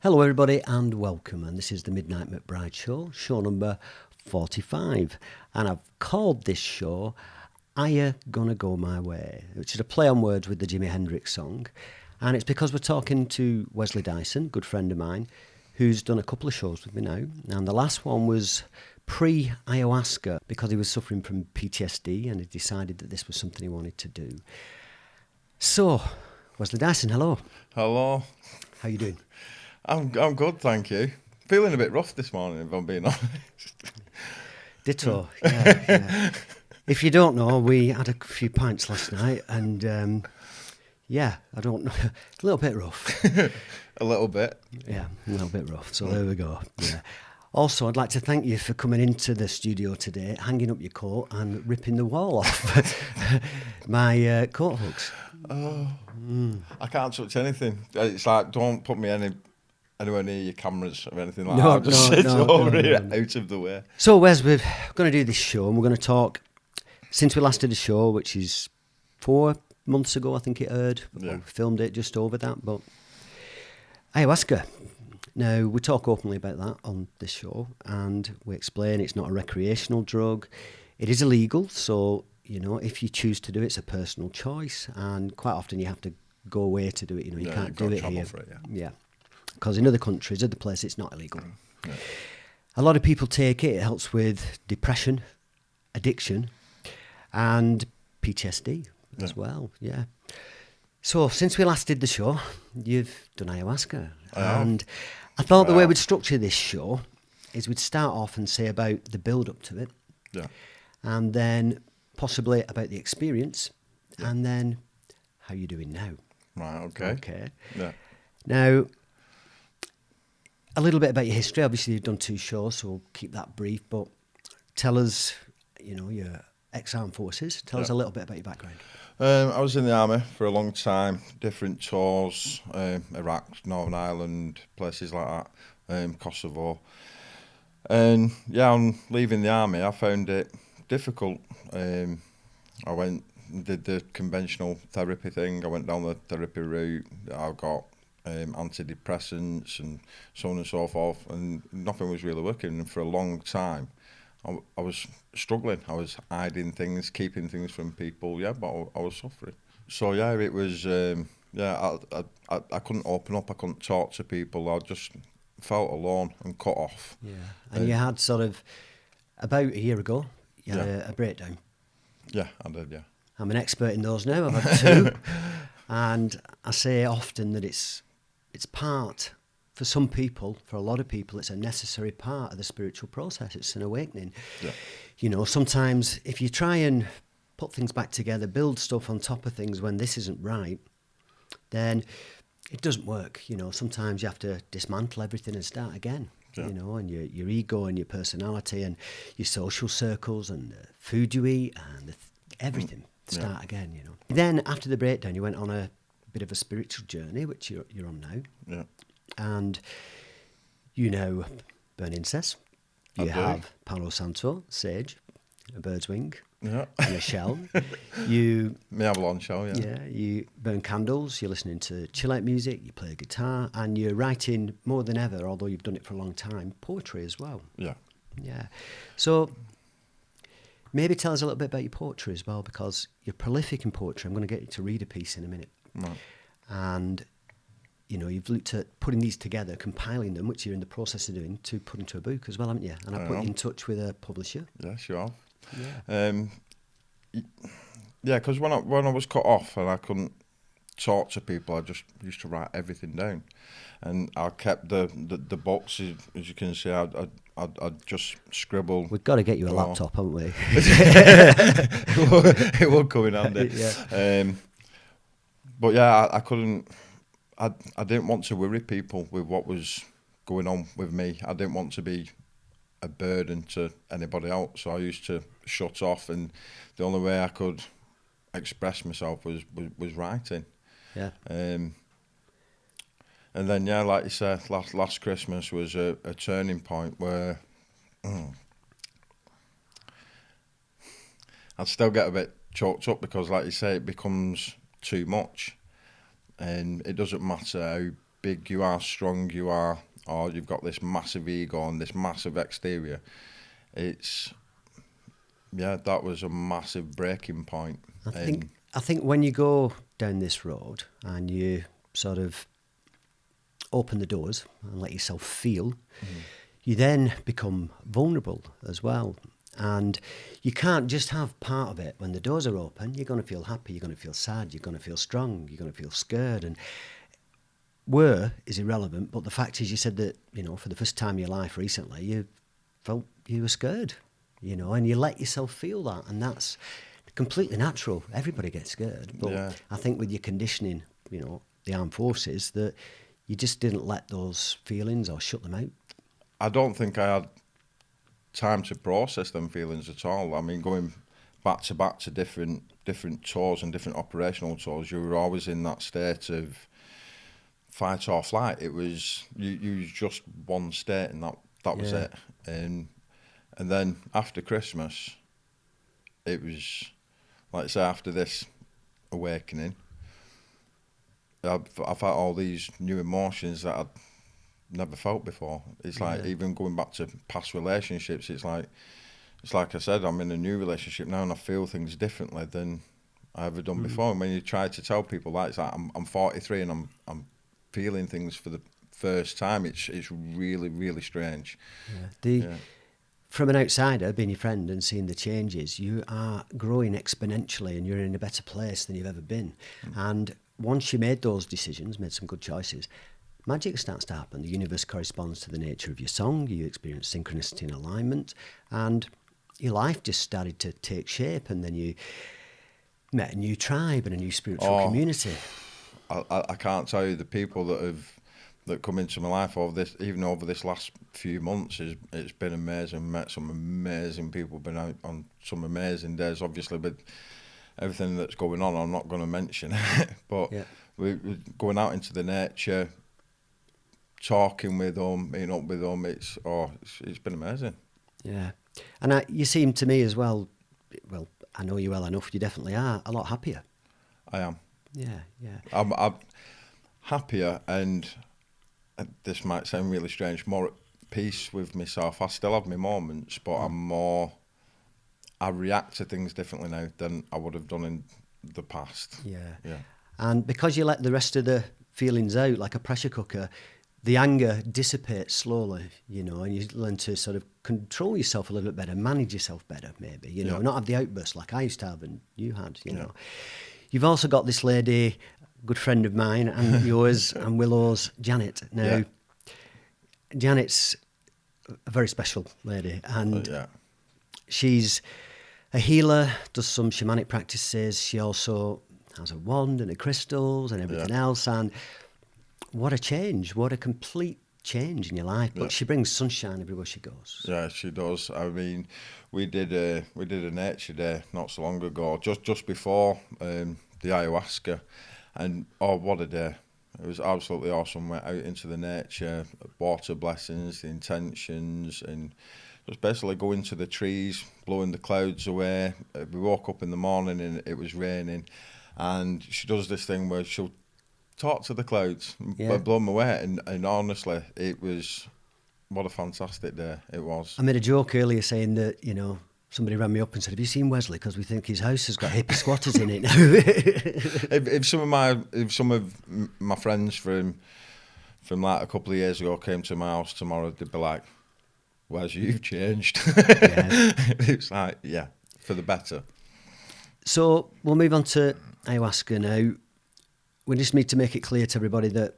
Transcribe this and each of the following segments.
Hello everybody and welcome, and this is the Midnight McBride show, show number 45, and I've called this show Aya Gonna Go My Way, which is a play on words with the Jimi Hendrix song, and it's because we're talking to Wesley Dyson, good friend of mine, who's done a couple of shows with me now, and the last one was pre-ayahuasca because he was suffering from PTSD and he decided that this was something he wanted to do. So, Wesley Dyson, hello. Hello. How you doing? I'm good, thank you. Feeling a bit rough this morning, if I'm being honest. Ditto, yeah. If you don't know, we had a few pints last night, and I don't know, a little bit rough. A little bit. Yeah, a little bit rough. So there we go. Yeah. Also, I'd like to thank you for coming into the studio today, hanging up your coat and ripping the wall off my coat hooks. Oh, I can't touch anything. It's like, don't put me anywhere near your cameras or anything like that. I'll just sit over here out of the way. So, Wes, we're going to do this show, and we're going to talk, since we last did a show, which is 4 months ago, I think it aired. Yeah. We filmed it just over that, but ayahuasca. Now, we talk openly about that on this show, and we explain it's not a recreational drug. It is illegal, so, you know, if you choose to do it, it's a personal choice, and quite often you have to go away to do it. You know, you can't do it here. For it, yeah. Because in other countries, other places, it's not illegal. Yeah. A lot of people take it. It helps with depression, addiction, and PTSD as well. Yeah. So since we last did the show, you've done ayahuasca. And I thought the way we'd structure this show is we'd start off and say about the build-up to it. Yeah. And then possibly about the experience. Yeah. And then how you're doing now. Right, okay. Yeah. Now, a little bit about your history. Obviously, you've done 2 shows, so we'll keep that brief. But tell us, you know, your ex-armed forces. Tell us a little bit about your background. I was in the army for a long time, different tours, Iraq, Northern Ireland, places like that, Kosovo. And yeah, on leaving the army, I found it difficult. I did the conventional therapy thing. I went down the therapy route. I got antidepressants and so on and so forth, and nothing was really working. And for a long time, I was struggling. I was hiding things, keeping things from people. Yeah, but I was suffering. So yeah, it was. I couldn't open up. I couldn't talk to people. I just felt alone and cut off. Yeah, and you had sort of about a year ago. You had a breakdown. Yeah, I did. Yeah, I'm an expert in those now. I've had 2, and I say often that it's part, for some people, for a lot of people, it's a necessary part of the spiritual process. It's an awakening. Yeah. You know, sometimes if you try and put things back together, build stuff on top of things when this isn't right, then it doesn't work. You know, sometimes you have to dismantle everything and start again. Yeah. You know, and your ego and your personality and your social circles and the food you eat and everything. Start again, you know. Then after the breakdown, you went on a bit of a spiritual journey, which you're on now. Yeah. And you know, burn incense. You have Palo Santo, sage, a bird's wing, and a shell. You Avalon shell, Yeah, you burn candles. You're listening to chill out music. You play guitar, and you're writing more than ever. Although you've done it for a long time, poetry as well. Yeah. So maybe tell us a little bit about your poetry as well, because you're prolific in poetry. I'm going to get you to read a piece in a minute. Right. And, you know, you've looked at putting these together, compiling them, which you're in the process of doing, to put into a book as well, haven't you? And I put you in touch with a publisher. Yes, you have. Yeah. Because when I was cut off and I couldn't talk to people, I just used to write everything down. And I kept the books, as you can see, I'd just scribble. We've got to get you a laptop, haven't we? It will come in handy. Yeah. But yeah, I couldn't. I didn't want to worry people with what was going on with me. I didn't want to be a burden to anybody else. So I used to shut off, and the only way I could express myself was writing. Yeah. And then like you said, last Christmas was a turning point where I'd still get a bit choked up because, like you say, it becomes too much, and it doesn't matter how big you are, strong you are, or you've got this massive ego and this massive exterior. It's, yeah, that was a massive breaking point. I think when you go down this road and you sort of open the doors and let yourself feel, you then become vulnerable as well. And you can't just have part of it. When the doors are open, you're going to feel happy, you're going to feel sad, you're going to feel strong, you're going to feel scared. And where is irrelevant, but the fact is you said that, you know, for the first time in your life recently, you felt you were scared, you know, and you let yourself feel that. And that's completely natural. Everybody gets scared. But I think with your conditioning, you know, the armed forces, that you just didn't let those feelings or shut them out. I don't think I had time to process them feelings at all. I mean, going back to different tours and different operational tours, you were always in that state of fight or flight. It was you just one state, and that was it. And then after Christmas, it was, like I say, after this awakening, I've felt all these new emotions that I'd never felt before. It's like even going back to past relationships, it's like I said, I'm in a new relationship now and I feel things differently than I ever done before. And when you try to tell people that, it's like I'm 43 and I'm feeling things for the first time. It's really, really strange. From an outsider, being your friend and seeing the changes, you are growing exponentially and you're in a better place than you've ever been. And once you made those decisions, made some good choices, magic starts to happen. The universe corresponds to the nature of your song. You experience synchronicity and alignment, and your life just started to take shape. And then you met a new tribe and a new spiritual community. I can't tell you the people that come into my life over this last few months. It's been amazing. Met some amazing people. Been out on some amazing days. Obviously, with everything that's going on, I'm not going to mention it. But we're going out into the nature, talking with them, meeting up with them. It's been amazing. Yeah, and you seem to me as well. Well, I know you well enough. You definitely are a lot happier. I am. Yeah. I'm happier, and this might sound really strange, more at peace with myself. I still have my moments, but I react to things differently now than I would have done in the past. Yeah. And because you let the rest of the feelings out like a pressure cooker, the anger dissipates slowly, you know, and you learn to sort of control yourself a little bit better, manage yourself better, maybe, you know, not have the outbursts like I used to have and you had, you know. You've also got this lady, good friend of mine and yours and Willow's, Janet. Now, Janet's a very special lady, and she's a healer, does some shamanic practices. She also has a wand and her crystals and everything else. And what a change, what a complete change in your life. But she brings sunshine everywhere she goes. Yeah, she does. I mean, we did a nature day not so long ago, just before the ayahuasca, and what a day! It was absolutely awesome. Went out into the nature, water blessings, the intentions, and just basically going to the trees, blowing the clouds away. We woke up in the morning and it was raining, and she does this thing where she'll talk to the clouds, blow them away, and honestly, it was, what a fantastic day it was. I made a joke earlier saying that, you know, somebody rang me up and said, have you seen Wesley? Because we think his house has got hippie squatters in it now. if some of my friends from like a couple of years ago came to my house tomorrow, they'd be like, Wes, you've changed. It's like, for the better. So we'll move on to ayahuasca now. We just need to make it clear to everybody that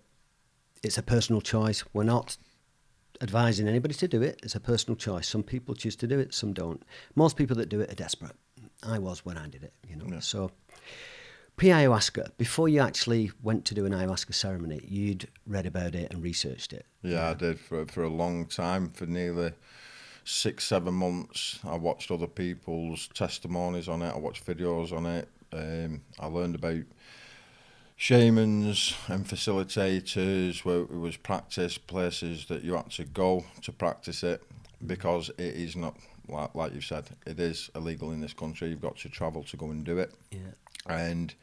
it's a personal choice. We're not advising anybody to do it. It's a personal choice. Some people choose to do it, some don't. Most people that do it are desperate. I was when I did it, you know. Yeah. So pre-ayahuasca, before you actually went to do an ayahuasca ceremony, you'd read about it and researched it. Yeah, I did for a long time, for nearly 6-7 months. I watched other people's testimonies on it. I watched videos on it. I learned about shamans and facilitators, where it was practice, places that you had to go to practice it, because it is not, like you said, it is illegal in this country. You've got to travel to go and do it. Yeah. And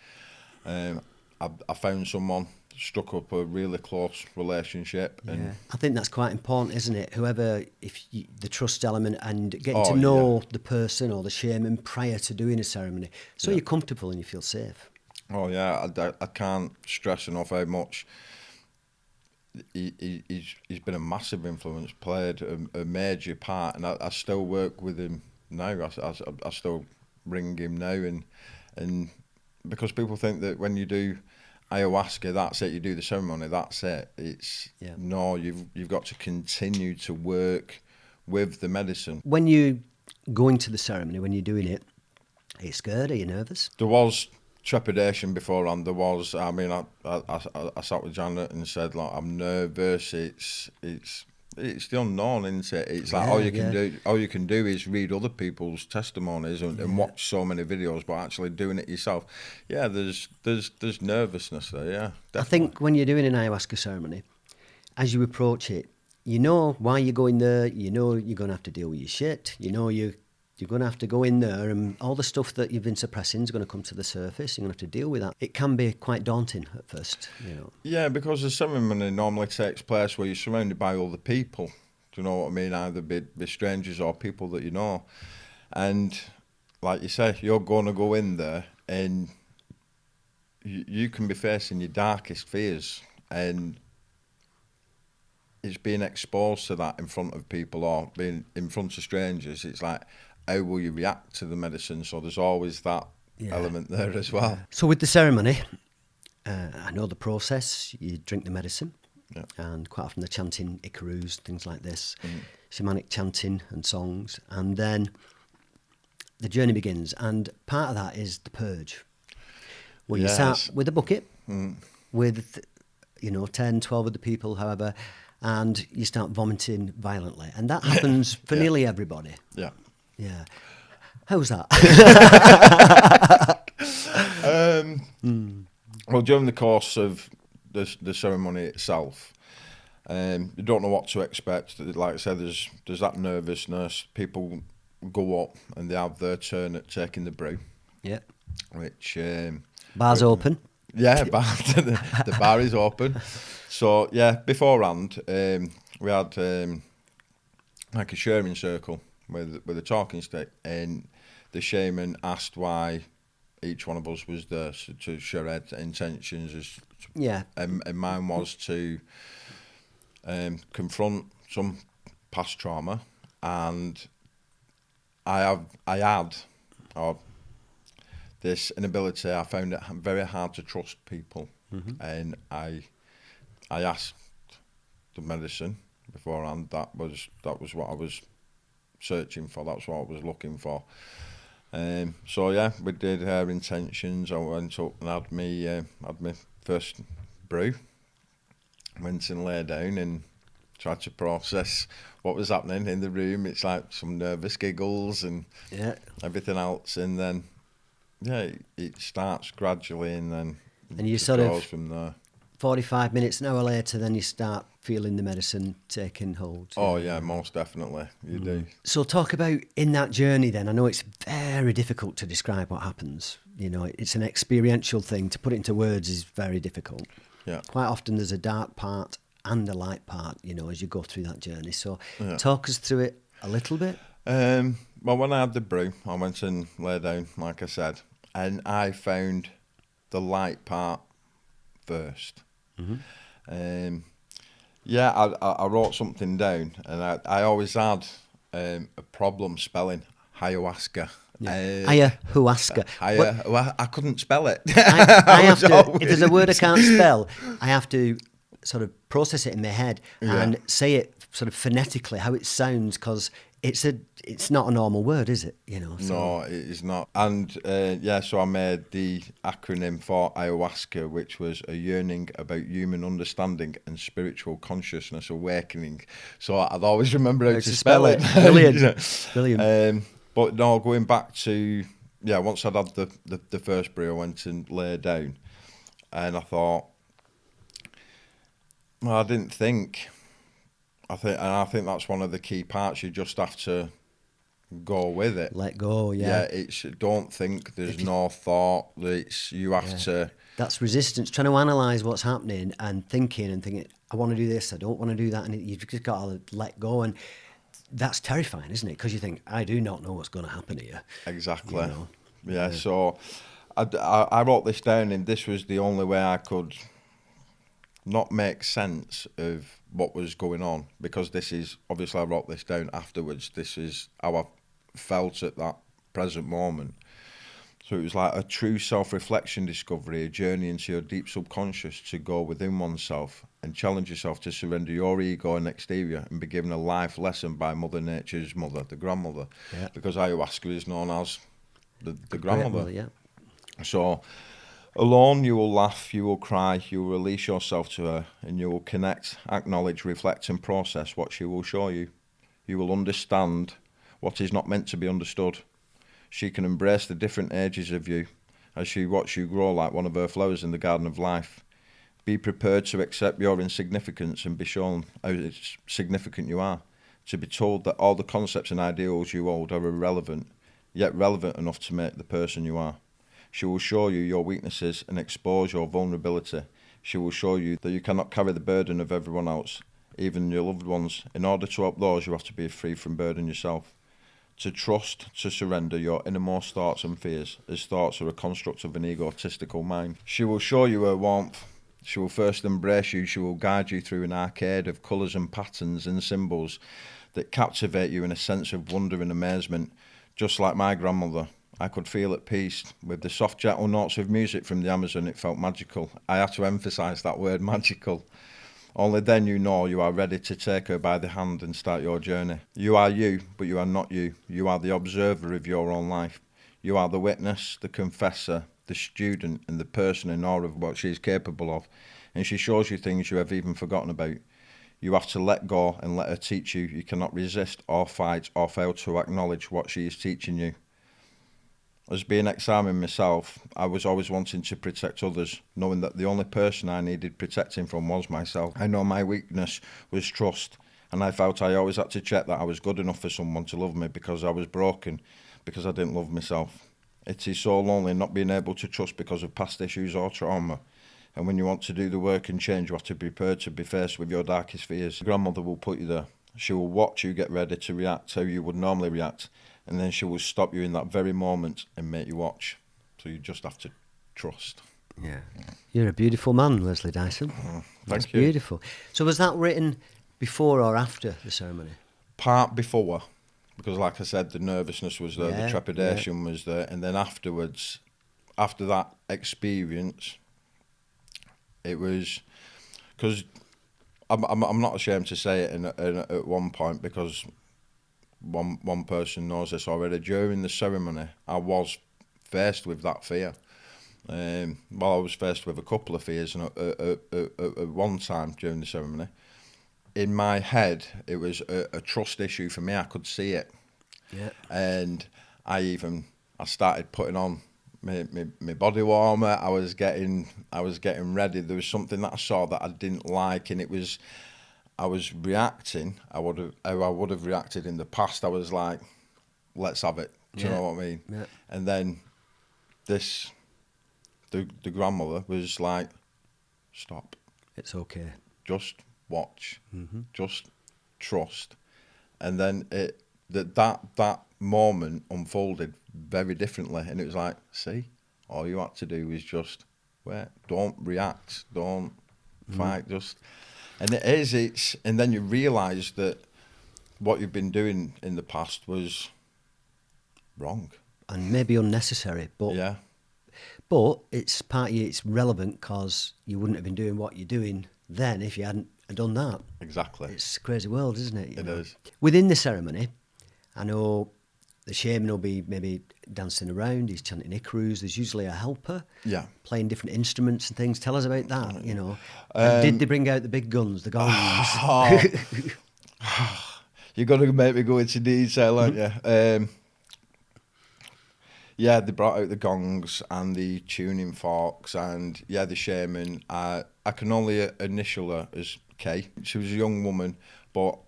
I found someone struck up a really close relationship. Yeah, And I think that's quite important, isn't it? The trust element and getting Oh, to know yeah. the person or the shaman prior to doing a ceremony, so Yeah. you're comfortable and you feel safe. Oh yeah, I can't stress enough how much he's been a massive influence, played a major part, and I still work with him now. I still ring him now, and because people think that when you do ayahuasca, that's it. You do the ceremony, that's it. It's Yeah. No, you've got to continue to work with the medicine. When you go into the ceremony, when you're doing it, are you scared? Are you nervous? There was trepidation beforehand. There was. I mean, I sat with Janet and said, like, I'm nervous. It's the unknown, isn't it? It's like all you can do is read other people's testimonies and watch so many videos, but actually doing it yourself, yeah, there's nervousness there. Yeah, definitely. I think when you're doing an ayahuasca ceremony, as you approach it, you know why you're going there. You know you're going to have to deal with your shit. You know you're going to have to go in there, and all the stuff that you've been suppressing is going to come to the surface. You're going to have to deal with that. It can be quite daunting at first, you know. Yeah, because the ceremony normally takes place where you're surrounded by other people. Do you know what I mean? Either be strangers or people that you know. And like you say, you're going to go in there and you can be facing your darkest fears, and it's being exposed to that in front of people or being in front of strangers. It's like, how will you react to the medicine? So there's always that element there as well. So with the ceremony, I know the process. You drink the medicine, and quite often they're chanting ikarus, things like this, shamanic chanting and songs, and then the journey begins. And part of that is the purge, where you start with a bucket, with 10, 12 of the people, however, and you start vomiting violently, and that happens for nearly everybody. Yeah. Yeah. How's that? Well, during the course of the ceremony itself, you don't know what to expect. Like I said, there's that nervousness. People go up and they have their turn at taking the brew. Yeah. Which bar's open. Yeah, the bar is open. So yeah, beforehand, we had like a sharing circle with a talking stick, and the shaman asked why each one of us was there to share our intentions. And mine was to confront some past trauma, and I had this inability. I found it very hard to trust people, and I asked the medicine beforehand. That was what I was searching for. That's what I was looking for. So yeah, we did our intentions. I went up and had my first brew. Went and lay down and tried to process what was happening in the room. It's like some nervous giggles and everything else, and then it starts gradually, and then you just sort goes of from there. 45 minutes, an hour later, then you start feeling the medicine taking hold. Oh yeah, most definitely you do. So talk about in that journey then. I know it's very difficult to describe what happens. You know, it's an experiential thing. To put it into words is very difficult. Yeah. Quite often there's a dark part and a light part, you know, as you go through that journey. So talk us through it a little bit. Well, when I had the brew, I went and lay down, like I said, and I found the light part first. I wrote something down, and I always had a problem spelling ayahuasca. Ayahuasca. I couldn't spell it. I have to, if there's a word I can't spell, I have to sort of process it in my head and say it sort of phonetically, how it sounds, because it's not a normal word, is it? You know. So. No, it is not. And so I made the acronym for ayahuasca, which was a yearning about human understanding and spiritual consciousness awakening. So I'd always remember how to spell it. Brilliant. Brilliant. But no, going back to once I'd had the first brew, I went and lay down, and I thought, well, I didn't think. I think that's one of the key parts. You just have to go with it. Let go, yeah. Don't think there's no thought. You have to That's resistance, trying to analyse what's happening and thinking, I want to do this, I don't want to do that, and you've just got to let go. And that's terrifying, isn't it? Because you think, I do not know what's going to happen here. Exactly. You know? Yeah, so I wrote this down, and this was the only way I could not make sense of what was going on, because this is, obviously I wrote this down afterwards, this is how I felt at that present moment. So it was like a true self-reflection discovery, a journey into your deep subconscious to go within oneself and challenge yourself to surrender your ego and exterior and be given a life lesson by Mother Nature's mother, the grandmother. Yeah. Because ayahuasca is known as the grandmother. Yeah. So alone you will laugh, you will cry, you will release yourself to her, and you will connect, acknowledge, reflect and process what she will show you. You will understand what is not meant to be understood. She can embrace the different ages of you as she watches you grow like one of her flowers in the garden of life. Be prepared to accept your insignificance and be shown how significant you are. To be told that all the concepts and ideals you hold are irrelevant, yet relevant enough to make the person you are. She will show you your weaknesses and expose your vulnerability. She will show you that you cannot carry the burden of everyone else, even your loved ones. In order to help those, you have to be free from burden yourself. To trust, to surrender your innermost thoughts and fears, as thoughts are a construct of an egotistical mind. She will show you her warmth. She will first embrace you. She will guide you through an arcade of colours and patterns and symbols that captivate you in a sense of wonder and amazement. Just like my grandmother, I could feel at peace. With the soft, gentle notes of music from the Amazon, it felt magical. I had to emphasise that word, magical. Only then you know you are ready to take her by the hand and start your journey. You are you, but you are not you. You are the observer of your own life. You are the witness, the confessor, the student, and the person in awe of what she is capable of. And she shows you things you have even forgotten about. You have to let go and let her teach you. You cannot resist or fight or fail to acknowledge what she is teaching you. As being ex-army myself, I was always wanting to protect others, knowing that the only person I needed protecting from was myself. I know my weakness was trust, and I felt I always had to check that I was good enough for someone to love me because I was broken, because I didn't love myself. It is so lonely not being able to trust because of past issues or trauma. And when you want to do the work and change, you have to be prepared to be faced with your darkest fears. Your grandmother will put you there. She will watch you get ready to react how you would normally react, and then she will stop you in that very moment and make you watch. So you just have to trust. Yeah. You're a beautiful man, Wesley Dyson. Thank you. Beautiful. So was that written before or after the ceremony? Part before, because like I said, the nervousness was there, the trepidation was there, and then afterwards, after that experience, it was, because I'm not ashamed to say it at one point, because one person knows this already. During the ceremony, I was faced with that fear. I was faced with a couple of fears, and at one time during the ceremony, in my head, it was a trust issue for me. I could see it, and I started putting on my body warmer. I was getting ready. There was something that I saw that I didn't like, and I was reacting. I would have reacted in the past. I was like, let's have it. Do you know what I mean? Yeah. And then the grandmother was like, stop. It's okay. Just watch. Mm-hmm. Just trust. And then that moment unfolded very differently. And it was like, see, all you had to do is just wait. Don't react. Don't fight. Just... And and then you realise that what you've been doing in the past was wrong. And maybe unnecessary, but but it's it's relevant because you wouldn't have been doing what you're doing then if you hadn't done that. Exactly. It's a crazy world, isn't it? It is. Within the ceremony, I know the shaman will be maybe dancing around, he's chanting Icarus, there's usually a helper playing different instruments and things. Tell us about that, And did they bring out the big guns, the gongs? You're going to make me go into detail, aren't you? They brought out the gongs and the tuning forks and, the shaman. I can only initial her as Kay. She was a young woman, but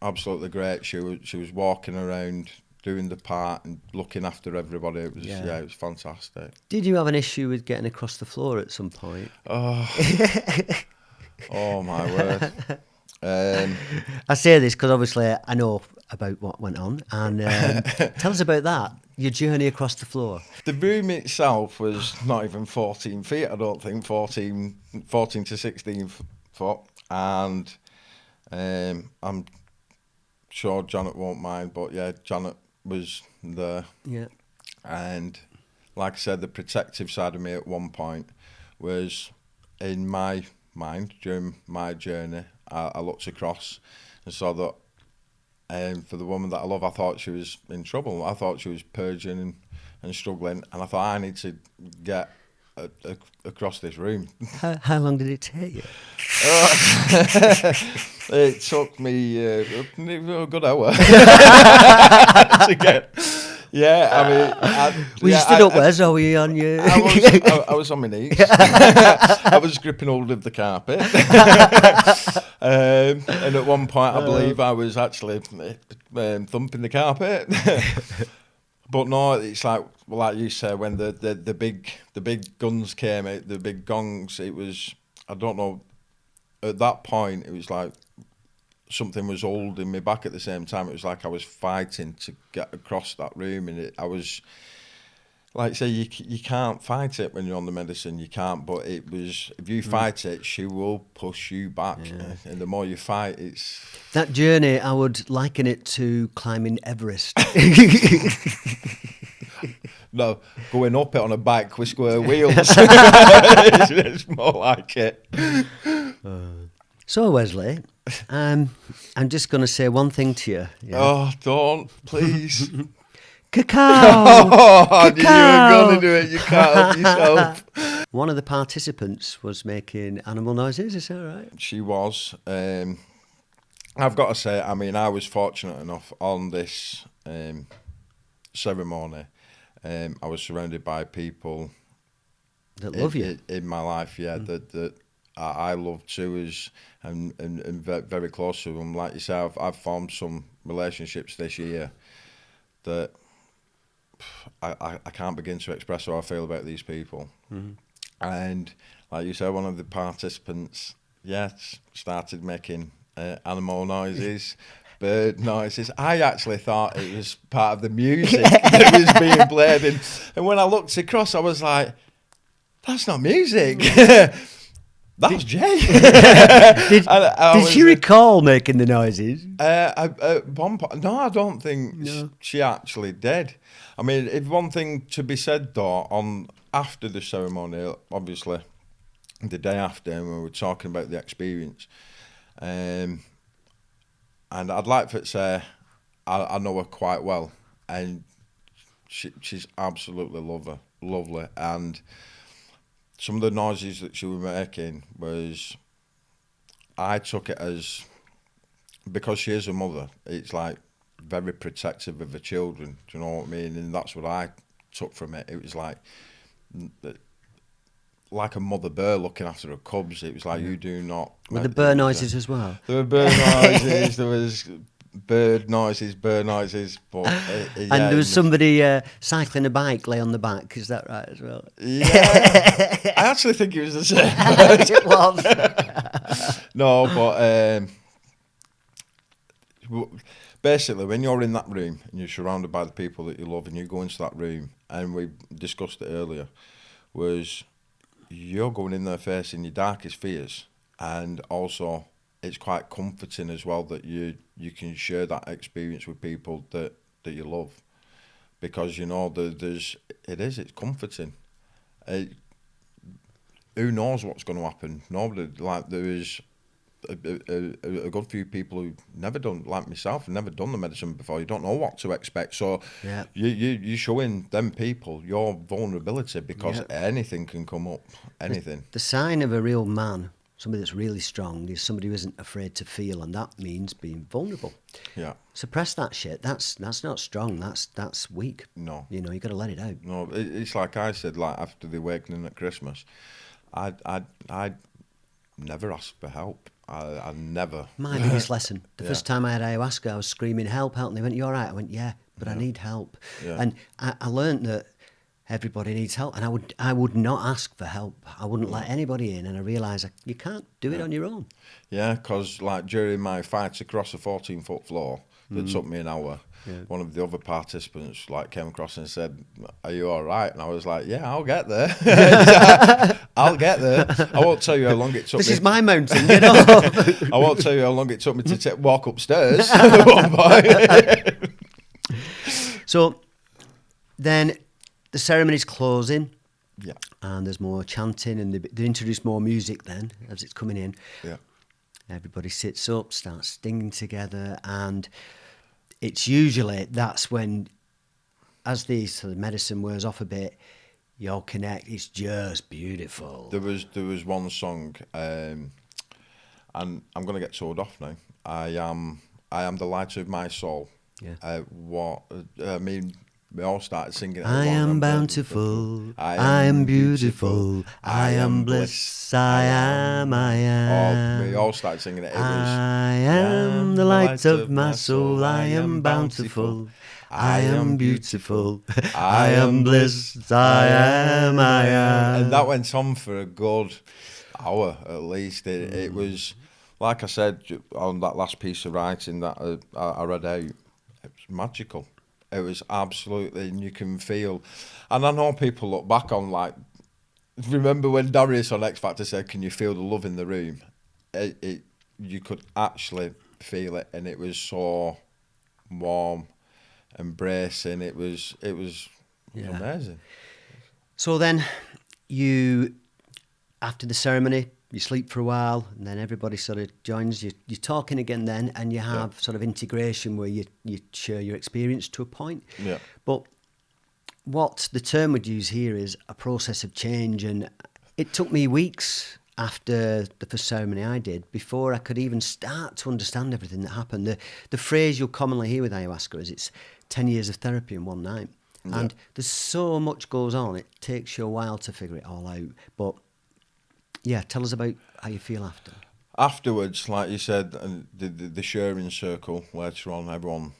absolutely great. She was walking around doing the part and looking after everybody. It was Yeah. it was fantastic. Did you have an issue with getting across the floor at some point? Oh, oh my word. I say this because obviously I know about what went on, and tell us about that. Your journey across the floor. The room itself was not even 14 feet, I don't think, 14 to 16 foot. And I'm sure Janet won't mind, but yeah, Janet was there. Yeah. And like I said, the protective side of me at one point was in my mind during my journey. I looked across and saw that for the woman that I love, I thought she was in trouble. I thought she was purging and struggling, and I thought I need to get across this room. How long did it take you? It took me a good hour to get. Yeah, I mean, Were you stood up, Wes, or were you on your... I was on my knees. I was gripping hold of the carpet. And at one point, I believe I was actually thumping the carpet. But no, it's like you said, when the big guns came out, the big gongs, it was, I don't know, at that point, it was like something was holding me back at the same time. It was like I was fighting to get across that room, and I was, like say, you can't fight it when you're on the medicine, you can't, but it was, if you fight it, she will push you back, and the more you fight, it's... That journey, I would liken it to climbing Everest. No, going up it on a bike with square wheels. It's more like it. So, Wesley, I'm just going to say one thing to you. Yeah? Oh, don't, please. Cacao! Oh, I knew you Cacao! were going to do it. You can't help yourself. One of the participants was making animal noises, is that right? She was. I've got to say, I mean, I was fortunate enough on this ceremony. I was surrounded by people That love you. in my life, that I love too, and very close to them. Like yourself, I've formed some relationships this year that I can't begin to express how I feel about these people. Mm-hmm. And like you said, one of the participants, started making animal noises, bird noises. I actually thought it was part of the music that was being played. And when I looked across, I was like, that's not music. That's Jay. Did she recall making the noises? One point, no, I don't think she actually did. I mean, if one thing to be said though, after the ceremony, obviously, the day after, when we were talking about the experience, and I'd like to say I know her quite well, and she's absolutely lovely, and some of the noises that she was making was, I took it as, because she is a mother, it's like very protective of her children, do you know what I mean? And that's what I took from it. It was like a mother bear looking after her cubs. It was like, you do not... With the bird noises as well? There were bird noises, there was bird noises, but... and there was somebody cycling a bike lay on the back, is that right as well? Yeah, I actually think it was the same. It was. No, but basically, when you're in that room and you're surrounded by the people that you love, and you go into that room, and we discussed it earlier, was you're going in there facing your darkest fears, and also it's quite comforting as well that you can share that experience with people that you love, because you know it's comforting. Who knows what's going to happen? Nobody, like, there is a good few people who've never done, like myself, never done the medicine before. You don't know what to expect, so you showing them people your vulnerability, because anything can come up, anything. The sign of a real man, somebody that's really strong, is somebody who isn't afraid to feel, and that means being vulnerable. Yeah. Suppress that shit. That's not strong. That's weak. No. You know, you got to let it out. No, it's like I said, like after the awakening at Christmas, I never asked for help. I never. My biggest lesson. The Yeah. first time I had ayahuasca, I was screaming, help, help. And they went, you all right? I went, yeah, but I need help. Yeah. And I learned that everybody needs help. And I would not ask for help. I wouldn't let anybody in. And I realised you can't do it on your own. Yeah, because like during my fight across a 14-foot floor that took me an hour, one of the other participants like came across and said, "Are you all right?" And I was like, "Yeah, I'll get there. I'll get there. I won't tell you how long it took This me. is my mountain, get off." I won't tell you how long it took me to walk upstairs at one point." So then the ceremony's closing. Yeah, And there's more chanting, and they introduce more music then as it's coming in. yeah, Everybody sits up, starts singing together, and it's usually that's when, as the sort of medicine wears off a bit, you all connect. It's just beautiful. there was one song, and I'm gonna get told off now. I am the light of my soul. Yeah. We all started singing it. I am bountiful, I am beautiful, I am bliss, I am. Oh, we all started singing it. It was, I am the light of my soul, I am bountiful, I am beautiful, I am bliss, I am. And that went on for a good hour at least. It was, like I said, on that last piece of writing that I read out, it was magical. It was absolutely, and you can feel, and I know people look back on like, remember when Darius on X Factor said, "Can you feel the love in the room?" You could actually feel it, and it was so warm, embracing. It was amazing. So then you, after the ceremony, you sleep for a while, and then everybody sort of joins. You're talking again then, and you have sort of integration where you share your experience to a point. Yeah. But what the term would use here is a process of change, and it took me weeks after the first ceremony I did before I could even start to understand everything that happened. The phrase you'll commonly hear with ayahuasca is it's 10 years of therapy in one night. Yeah. And there's so much goes on, it takes you a while to figure it all out. But yeah, tell us about how you feel after. Afterwards, like you said, and the sharing circle later on, everyone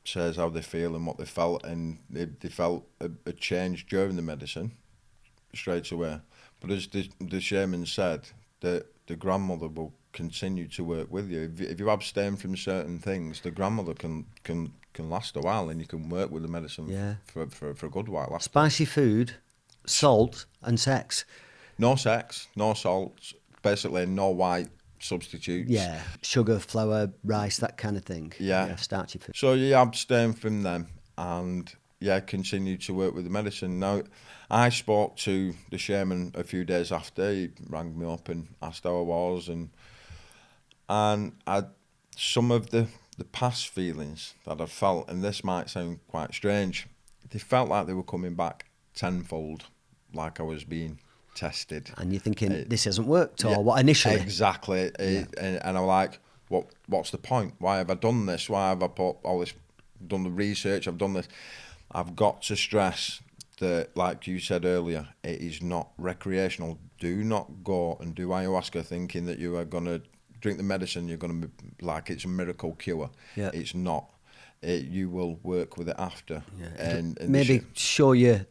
says how they feel and what they felt, and they felt a change during the medicine straight away. But as the shaman said, the grandmother will continue to work with you. If you abstain from certain things, the grandmother can last a while, and you can work with the medicine for a good while after. Spicy food, salt, and sex. No sex, no salt, basically no white substitutes. Yeah, sugar, flour, rice, that kind of thing. Yeah. Starchy food. So you abstain from them and continue to work with the medicine. Now, I spoke to the shaman a few days after. He rang me up and asked how I was, and some of the past feelings that I felt, and this might sound quite strange, they felt like they were coming back tenfold, like I was being tested. And you're thinking, this hasn't worked, or what initially? Exactly. And I'm like, what's the point? Why have I done this? Why have I put all this, done the research, I've done this? I've got to stress that, like you said earlier, it is not recreational. Do not go and do ayahuasca thinking that you are going to drink the medicine, you're going to be like it's a miracle cure. Yeah. It's not. You will work with it after. Yeah. And maybe show you,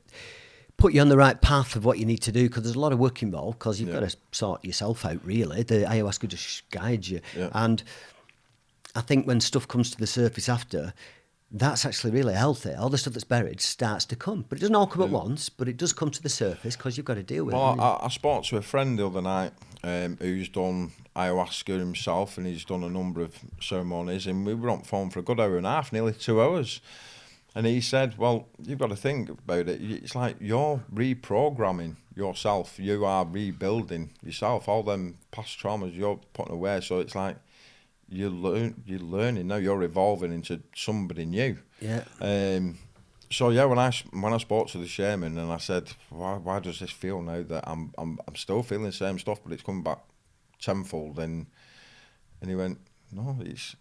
put you on the right path of what you need to do, because there's a lot of work involved, because you've got to sort yourself out, really. The ayahuasca just guides you. Yeah. And I think when stuff comes to the surface after, that's actually really healthy. All the stuff that's buried starts to come. But it doesn't all come at once, but it does come to the surface because you've got to deal with it. I spoke to a friend the other night who's done ayahuasca himself, and he's done a number of ceremonies, and we were on the phone for a good hour and a half, nearly 2 hours. And he said, well, you've got to think about it. It's like you're reprogramming yourself. You are rebuilding yourself. All them past traumas you're putting away. So it's like you're learning now. You're evolving into somebody new. Yeah. So yeah, when I spoke to the shaman and I said, why does this feel now that I'm still feeling the same stuff, but it's coming back tenfold? And he went, no, it's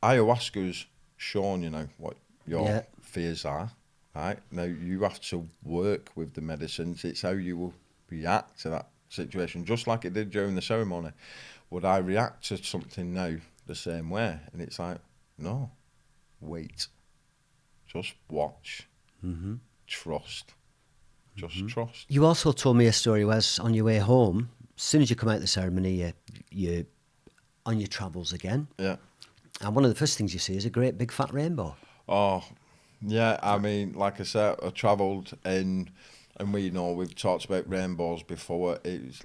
ayahuasca's shown you now what your fears are. Right now, you have to work with the medicines. It's how you will react to that situation, just like it did during the ceremony. would I react to something now the same way? And it's like, no, wait, just watch, trust, just trust. You also told me a story, Wes, on your way home. As soon as you come out of the ceremony, you're on your travels again. Yeah. And one of the first things you see is a great big fat rainbow. Oh, yeah. I mean, like I said, I travelled and we've talked about rainbows before. It's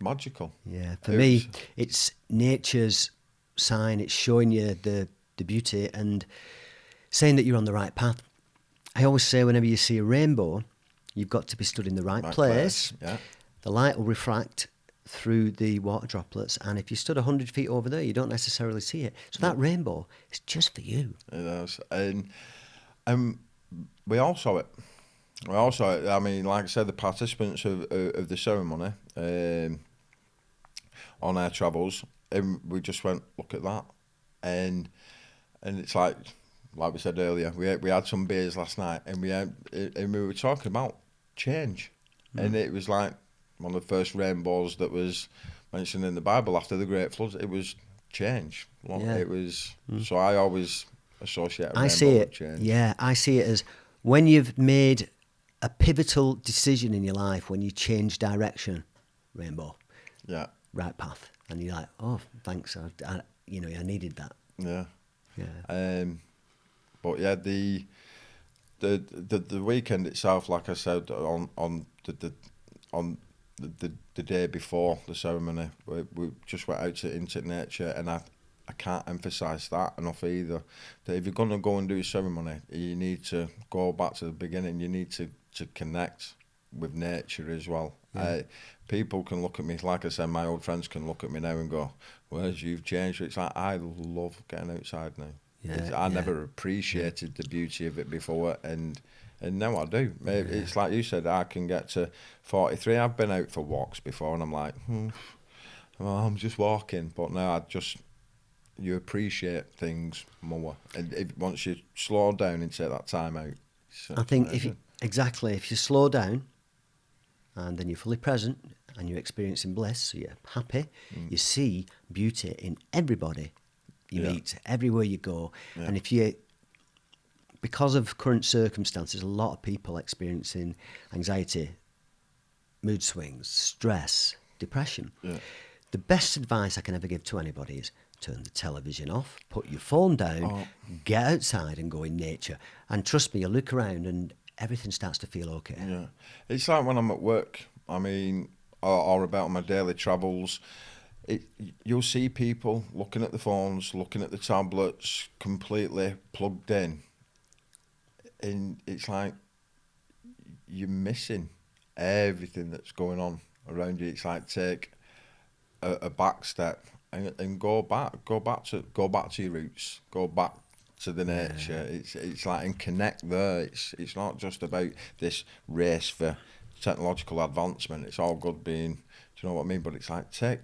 magical. Yeah, for me, it's nature's sign. It's showing you the beauty and saying that you're on the right path. I always say whenever you see a rainbow, you've got to be stood in the right place. Yeah. The light will refract through the water droplets, and if you stood 100 feet over there, you don't necessarily see it. So that rainbow is just for you. It is. And we all saw it. I mean, like I said, the participants of the ceremony on our travels, and we just went, look at that. And it's like we said earlier, we had some beers last night, and we were talking about change. And it was like one of the first rainbows that was mentioned in the Bible after the Great Flood. It was change. It was. So I always associate a rainbow with change. Yeah, I see it as when you've made a pivotal decision in your life, when you change direction, rainbow. Yeah. Right path. And you're like, oh, thanks. I needed that. Yeah. Yeah. But yeah, the weekend itself, like I said, on the day before the ceremony, we just went out into nature, and I can't emphasise that enough either. That if you're going to go and do a ceremony, you need to go back to the beginning. You need to connect with nature as well. Yeah. People can look at me, like I said, my old friends can look at me now and go, "Where's you've changed?" It's like I love getting outside now. I never appreciated the beauty of it before, and now I do. It's like you said, I can get to 43. I've been out for walks before, and I'm like, well, I'm just walking. But now you appreciate things more, and once you slow down and take that time out. I think if you slow down, and then you're fully present, and you're experiencing bliss, so you're happy, you see beauty in everybody you meet, everywhere you go. Yeah. And because of current circumstances, a lot of people experiencing anxiety, mood swings, stress, depression. Yeah. The best advice I can ever give to anybody is turn the television off, put your phone down, get outside and go in nature. And trust me, you look around and everything starts to feel okay. Yeah. It's like when I'm at work, I mean, or about my daily travels, you'll see people looking at the phones, looking at the tablets, completely plugged in. And it's like you're missing everything that's going on around you. It's like take a back step and go back to your roots, go back to the nature. It's like, and connect there. It's not just about this race for technological advancement. It's all good being, do you know what I mean? But it's like take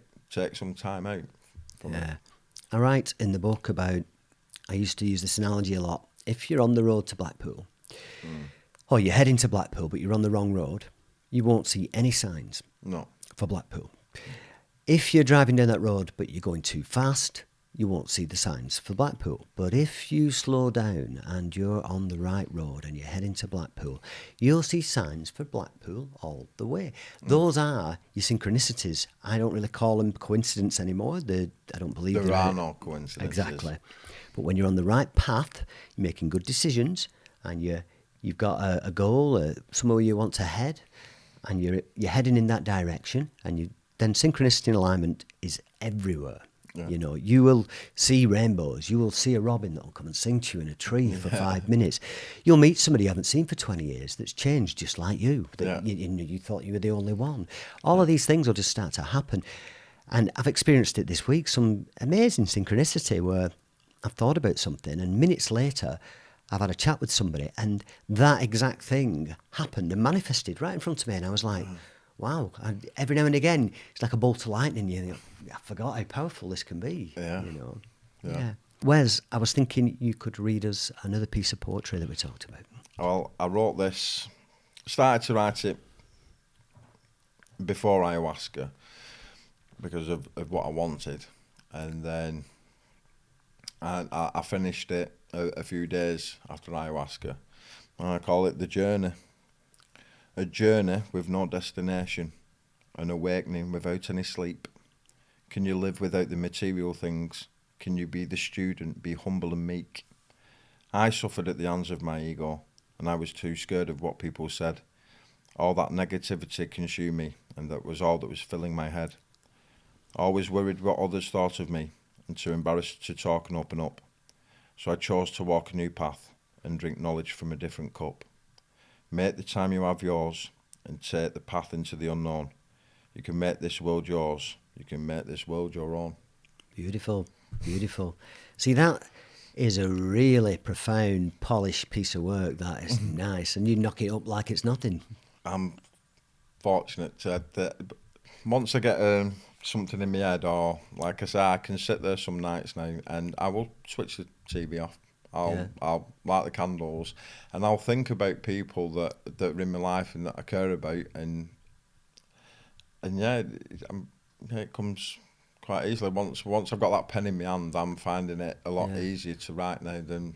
some time out from it. I write in the book about, I used to use this analogy a lot. If you're on the road to Blackpool, or you're heading to Blackpool, but you're on the wrong road, you won't see any signs for Blackpool. If you're driving down that road, but you're going too fast, you won't see the signs for Blackpool. But if you slow down and you're on the right road and you're heading to Blackpool, you'll see signs for Blackpool all the way. Those are your synchronicities. I don't really call them coincidence anymore. I don't believe there are no coincidences. Exactly. But when you're on the right path, you're making good decisions, and you've got a goal, somewhere you want to head, and you're heading in that direction, and then synchronicity and alignment is everywhere. Yeah. You know, you will see rainbows. You will see a robin that will come and sing to you in a tree for 5 minutes. You'll meet somebody you haven't seen for 20 years that's changed just like you. That you thought you were the only one. All of these things will just start to happen. And I've experienced it this week, some amazing synchronicity where I've thought about something and minutes later I've had a chat with somebody and that exact thing happened and manifested right in front of me. And I was like, wow, every now and again, it's like a bolt of lightning. I forgot how powerful this can be. Yeah. You know? Yeah. Wes, I was thinking you could read us another piece of poetry that we talked about. Well, I wrote this, started to write it before ayahuasca. because of what I wanted. And then I finished it a few days after ayahuasca. And I call it the journey. A journey with no destination. An awakening without any sleep. Can you live without the material things? Can you be the student, be humble and meek? I suffered at the hands of my ego, and I was too scared of what people said. All that negativity consumed me, and that was all that was filling my head. Always worried what others thought of me, and too embarrassed to talk and open up. So I chose to walk a new path, and drink knowledge from a different cup. Make the time you have yours, and take the path into the unknown. You can make this world yours. You can make this world your own. Beautiful, beautiful. See, that is a really profound, polished piece of work. That is nice. And you knock it up like it's nothing. I'm fortunate that once I get something in my head, or like I say, I can sit there some nights now and I will switch the TV off. I'll light the candles and I'll think about people that are in my life and that I care about, and yeah, it comes quite easily. Once I've got that pen in my hand, I'm finding it a lot easier to write now than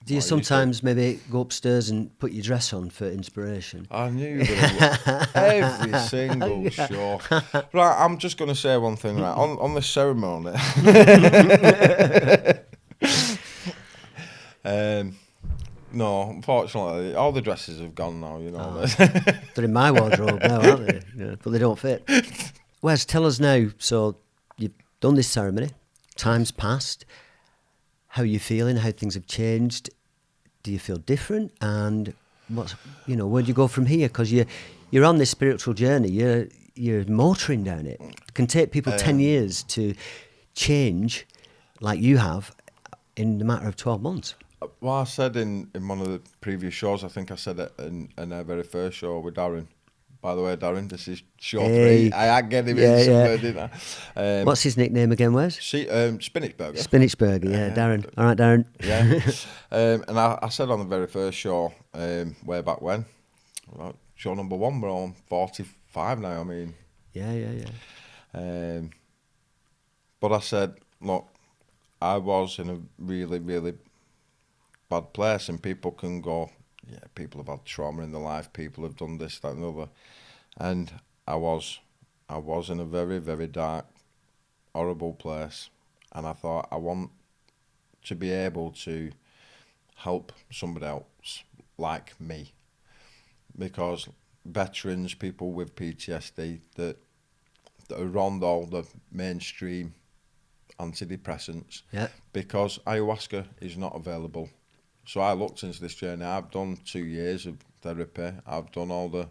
do you sometimes maybe go upstairs and put your dress on for inspiration? I knew you were going to every single show. Right, I'm just going to say one thing, right? On the ceremony. No, unfortunately, all the dresses have gone now, you know. Oh. They're in my wardrobe now, aren't they? Yeah, but they don't fit. Wes, tell us now, so you've done this ceremony, time's passed, how are you feeling, how things have changed, do you feel different, and where do you go from here? Because you're on this spiritual journey, you're motoring down it. It can take people 10 years to change like you have in the matter of 12 months. Well, I said in one of the previous shows, I think I said it in our very first show with Darren. By the way, Darren, this is show 3. I get him in somewhere, didn't I? What's his nickname again, Wes? Spinach Burger. Spinach Burger, Darren. All right, Darren. Yeah. And I said on the very first show, way back when, show number 1, we're on 45 now, I mean. Yeah. But I said, look, I was in a really, really bad place, and people can go, yeah, people have had trauma in their life, people have done this, that and the other. And I was in a very, very dark, horrible place. And I thought, I want to be able to help somebody else like me. Because veterans, people with PTSD that are on all the mainstream antidepressants, because ayahuasca is not available. So I looked into this journey. I've done 2 years of therapy. I've done all the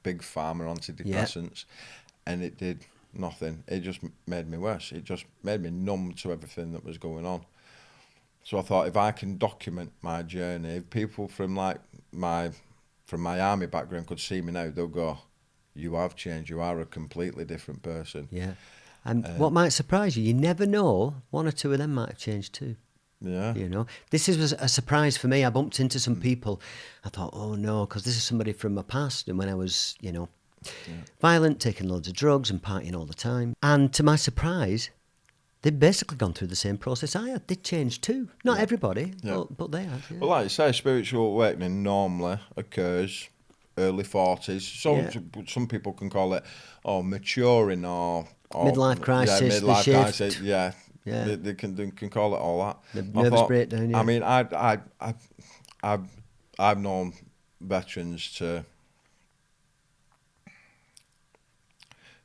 big pharma antidepressants, and it did nothing. It just made me worse. It just made me numb to everything that was going on. So I thought, if I can document my journey, if people from my army background could see me now, they'll go, "You have changed. You are a completely different person." Yeah. And what might surprise you, you never know, 1 or 2 of them might have changed too. Yeah. This was a surprise for me. I bumped into some people. I thought, oh no, because this is somebody from my past, and when I was, violent, taking loads of drugs and partying all the time. And to my surprise, they've basically gone through the same process I had. They changed too. Not everybody, but they have. Yeah. Well, like you say, spiritual awakening normally occurs early 40s. Some people can call it maturing or midlife crisis. Midlife the shift. crisis. Yeah. Yeah. They can call it all that. The nervous breakdown. Yeah. I mean, I've known veterans to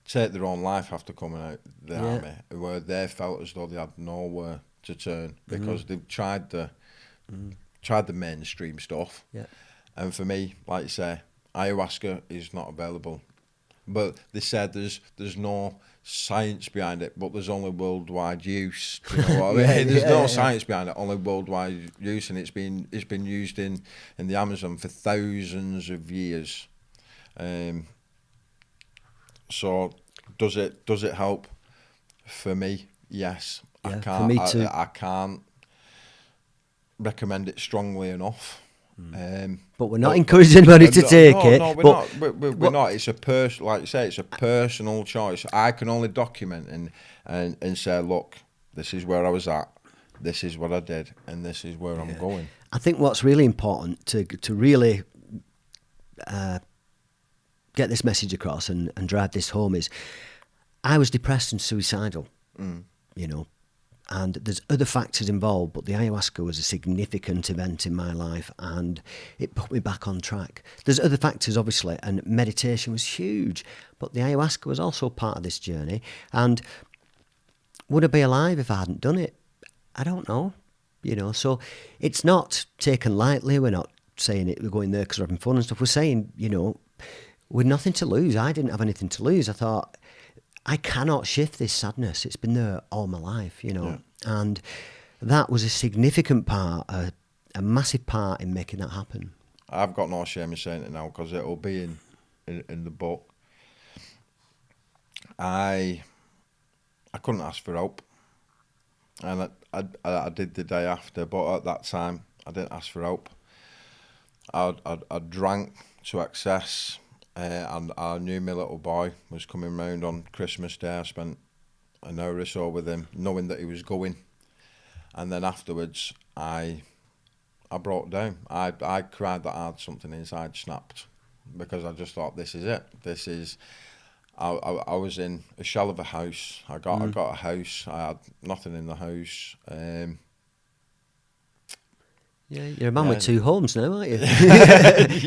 take their own life after coming out the army, where they felt as though they had nowhere to turn because they've tried the mainstream stuff. Yeah. And for me, like you say, ayahuasca is not available. But they said there's no science behind it, but there's only worldwide use. You know what I mean? There's no science behind it, only worldwide use, and it's been used in the Amazon for thousands of years. So does it help? For me, yes. Yeah, for me too. I can't recommend it strongly enough. But we're not encouraging anybody to take it. No, we're not. We're not. It's a like you say, it's a personal choice. I can only document and say, look, this is where I was at, this is what I did, and this is where I'm going. I think what's really important to really get this message across and drive this home is, I was depressed and suicidal, you know, and there's other factors involved, but the ayahuasca was a significant event in my life and it put me back on track. There's other factors, obviously, and meditation was huge, but the ayahuasca was also part of this journey. And would I be alive if I hadn't done it? I don't know, you know, so it's not taken lightly. We're not saying it, we're going there because we're having fun and stuff. We're saying, you know, with nothing to lose. I didn't have anything to lose. I thought, I cannot shift this sadness. It's been there all my life, you know. Yeah. And that was a significant part, a massive part in making that happen. I've got no shame in saying it now because it'll be in the book. I couldn't ask for help. And I did the day after, but at that time, I didn't ask for help. I drank to excess. And I knew my little boy was coming round on Christmas Day. I spent an hour or so with him, knowing that he was going. And then afterwards, I broke down. I cried that I had something inside snapped, because I just thought, this is it. This is. I was in a shell of a house. I got a house. I had nothing in the house. Yeah, you're a man with two homes now, aren't you?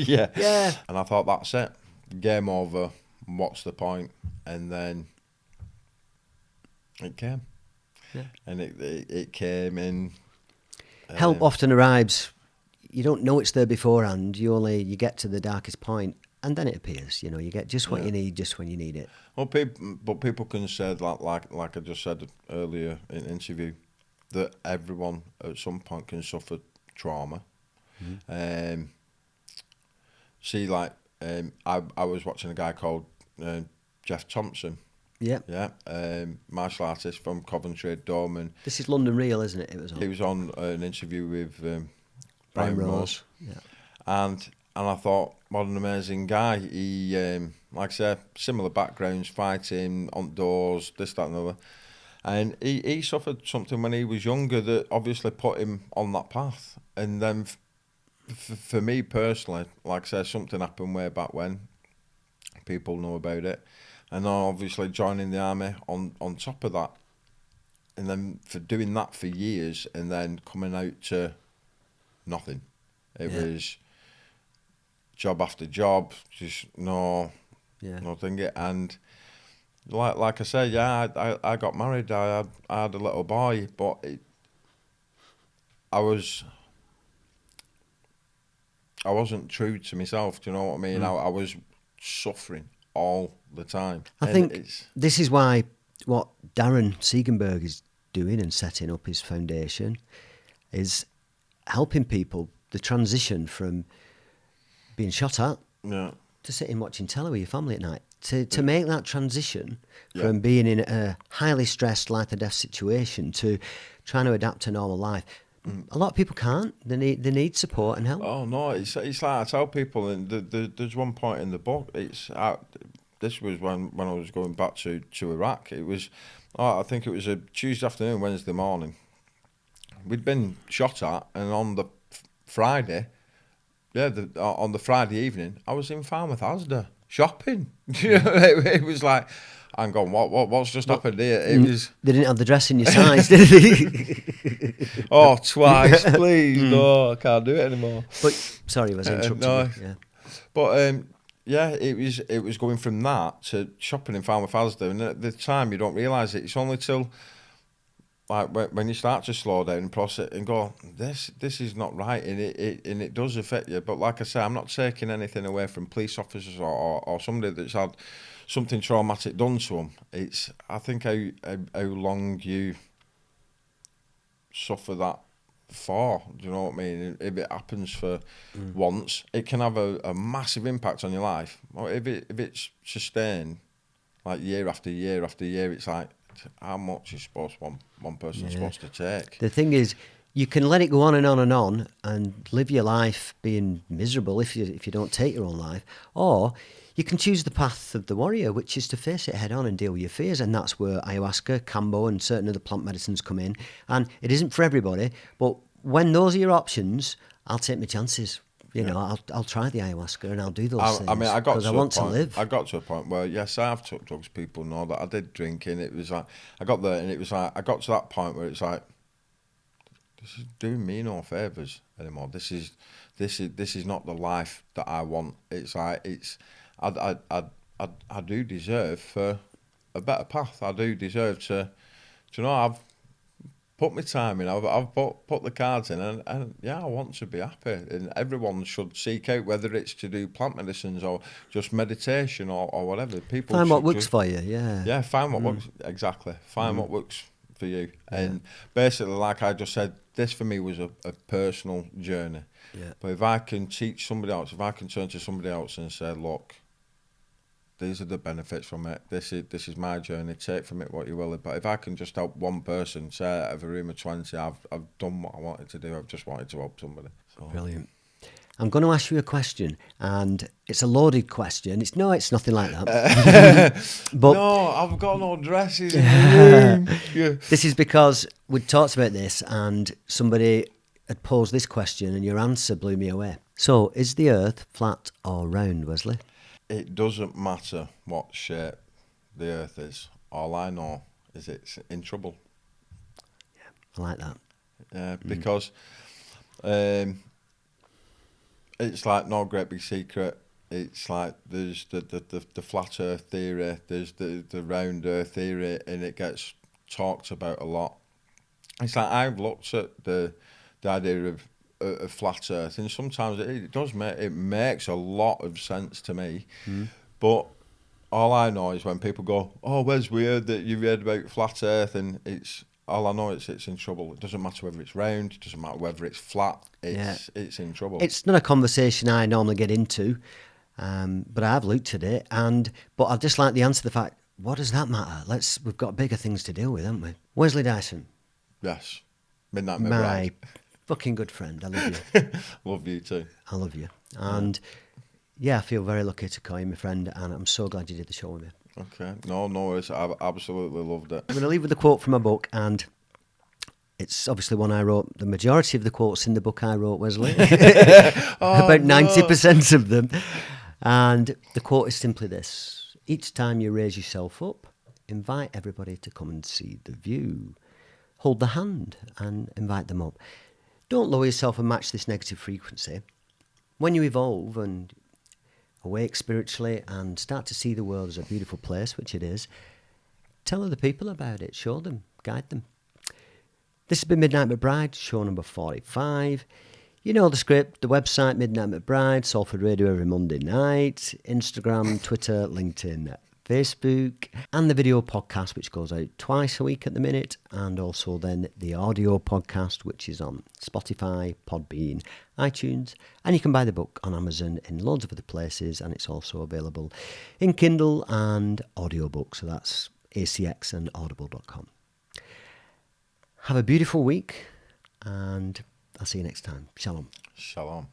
Yeah. Yeah. And I thought, that's it. Game over. What's the point? And then it came. Yeah. And it came in. Help often arrives. You don't know it's there beforehand. You get to the darkest point, and then it appears. You know, you get just what you need, just when you need it. Well, people can say that, like I just said earlier in the interview, that everyone at some point can suffer trauma. Mm-hmm. I was watching a guy called Jeff Thompson. Yeah. Yeah. Martial artist from Coventry, Dome, and this is London Real, isn't it? He was on an interview with Brian Rose. Yeah. And I thought, what an amazing guy. He, like I said, similar backgrounds, fighting, on doors, this, that, and the other. And he suffered something when he was younger that obviously put him on that path. And then for me personally, like I said, something happened way back when. People know about it. And then obviously joining the army on top of that. And then for doing that for years and then coming out to nothing. It was job after job, just nothing. And like I said, I got married. I had a little boy, but I wasn't true to myself. Do you know what I mean? I was suffering all the time. I think this is why what Darren Siegenberg is doing and setting up his foundation is helping people the transition from being shot at to sitting watching telly with your family at night. To make that transition from being in a highly stressed life or death situation to trying to adapt to normal life. A lot of people can't. They need support and help. Oh no, it's like I tell people, and there's one point in the book. This was when I was going back to Iraq. It was, I think it was a Tuesday afternoon, Wednesday morning. We'd been shot at, and on the Friday, on the Friday evening, I was in Falmouth Asda shopping. You know, it was like, hang on, what's just happened here? It was. They didn't have the dress in your size, did they? Oh, twice, please. No, I can't do it anymore. But sorry, I was interrupting. No. You. Yeah. But it was going from that to shopping in Falmouth Asda, and at the time you don't realise it. It's only till like when you start to slow down and process and go, this is not right, and it does affect you. But like I say, I'm not taking anything away from police officers or somebody that's had something traumatic done to them. It's, I think, how long you suffer that for. Do you know what I mean? If it happens for once, it can have a massive impact on your life. Or if it's sustained, like year after year after year, it's like, how much is one person supposed to take? The thing is, you can let it go on and on and live your life being miserable if you don't take your own life, or you can choose the path of the warrior, which is to face it head on and deal with your fears. And that's where ayahuasca, kambo, and certain other plant medicines come in. And it isn't for everybody, but when those are your options, I'll take my chances. You know, I'll try the ayahuasca and I'll do those things. I mean, I got because to I a want point. to live. I got to a point where yes, I have took drugs. People know that I did drink, and it was like I got there, and it was like I got to that point where it's like this is doing me no favors anymore. This is not the life that I want. It's like I do deserve for a better path. I do deserve to know I've put my time in. I've put the cards in, and yeah, I want to be happy. And everyone should seek out, whether it's to do plant medicines or just meditation or whatever. People Find should what works just, for you, yeah. yeah, find what works exactly. Find what works for you. And basically, like I just said, this for me was a personal journey. Yeah. But if I can teach somebody else, if I can turn to somebody else and say, look, these are the benefits from it. This is my journey. Take from it what you will. But if I can just help one person, say out of a room of 20, I've done what I wanted to do. I've just wanted to help somebody. So. Brilliant. I'm going to ask you a question, and it's a loaded question. It's nothing like that. But no, I've got no dresses in the room. Yeah. This is because we'd talked about this, and somebody had posed this question, and your answer blew me away. So, is the Earth flat or round, Wesley? It doesn't matter what shape the Earth is. All I know is it's in trouble. Yeah, I like that. Because it's like no great big secret. It's like there's the flat Earth theory, there's the round Earth theory, and it gets talked about a lot. It's like I've looked at the idea of flat Earth, and sometimes it makes a lot of sense to me. But all I know is when people go, "Oh, where's weird that you read about flat Earth?" and it's all I know is it's in trouble. It doesn't matter whether it's round, it doesn't matter whether it's flat. It's in trouble. It's not a conversation I normally get into, but I've looked at it, but I just like the answer to the fact, what does that matter? We've got bigger things to deal with, haven't we? Wesley Dyson. Yes. Midnight McBride. My fucking good friend. I love you. Love you too. I love you. And I feel very lucky to call you my friend, and I'm so glad you did the show with me. Okay. No worries. I've absolutely loved it. I'm going to leave with a quote from my book, and it's obviously one I wrote. The majority of the quotes in the book I wrote, Wesley. About 90% of them. And the quote is simply this: each time you raise yourself up, invite everybody to come and see the view. Hold the hand and invite them up. Don't lower yourself and match this negative frequency. When you evolve and awake spiritually and start to see the world as a beautiful place, which it is, tell other people about it, show them, guide them. This has been Midnight McBride, show number 45. You know the script, the website, Midnight McBride, Salford Radio every Monday night, Instagram, Twitter, LinkedIn, Facebook, and the video podcast, which goes out twice a week at the minute, and also then the audio podcast, which is on Spotify, Podbean, iTunes, and you can buy the book on Amazon in loads of other places, and it's also available in Kindle and audiobook, so that's ACX and audible.com. Have a beautiful week, and I'll see you next time. Shalom. Shalom.